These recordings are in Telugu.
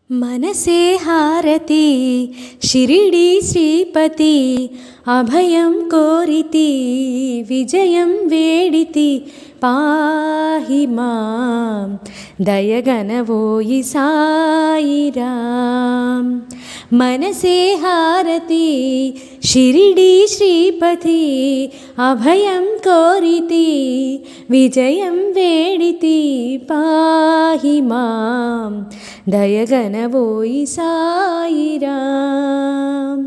మనసే హారతి షిరిడి శ్రీపతి అభయం కోరితి విజయం వేడితి పాహి మాం దయగనవోయి సాయిరాం. మనసే హారతి షిరిడి శ్రీపతి అభయం కోరితి విజయం వేడితి పాహి మాం దయగనవోయి సాయిరాం.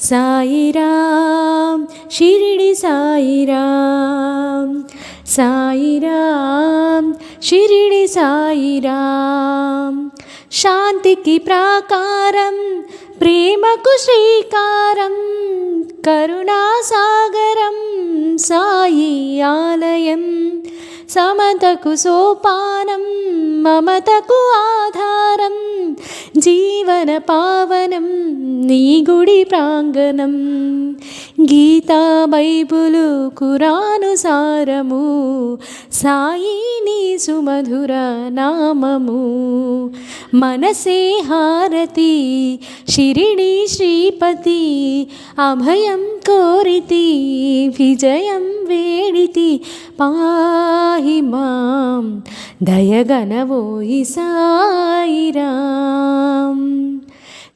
సాయిరాం షిరిడి సాయిరాం, సాయిరాం షిరిడి సాయిరాం. శాంతికి ప్రాకారం ప్రేమకు శ్రీకారం కరుణాసాగరం సాయి ఆలయం. సమతకు సోపానం మమతకు ఆధారం జీవన పావనం నీ గుడి ప్రాంగణం. గీతా బైబులు ఖురాను సారము సాయి నీ సుమధుర నామము. మనసే హారతి షిరిడి శ్రీపతి అభయం కోరితి విజయం వేడితి పాహి మాం దయగనవోయి సాయిరాం.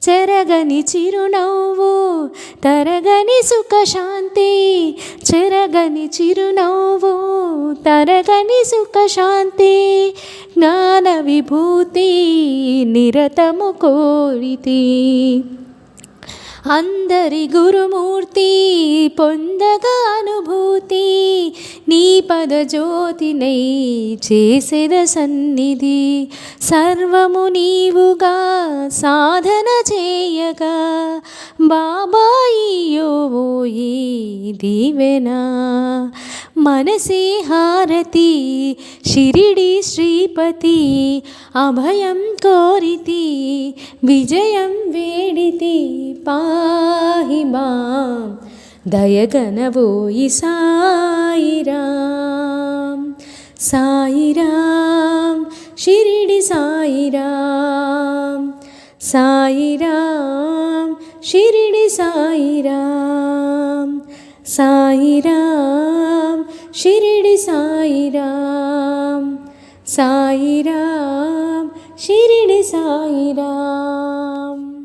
చెరగని చిరునవ్వు తరగని సుఖశాంతి, చెరగని చిరునవ్వు తరగని సుఖశాంతి జ్ఞాన విభూతి నిరతము కోరితి. అందరి గురుమూర్తి పొందగా అనుభూతి నీ పద జ్యోతినై చేసేద సన్నిధి. సర్వము నీవుగా సాధన చేయగా బాబాయియోయి దీవెనా. మనసే హారతి షిరిడి శ్రీపతి అభయం కోరితి విజయం వేడితి పాహి మాం దయగనవోయి సాయిరాం. సాయిరాం షిరిడి సాయిరాం, సాయిరాం షిరిడి సాయిరాం, సాయిరాం షిరిడి సాయిరాం, సాయిరాం షిరిడి సాయిరాం.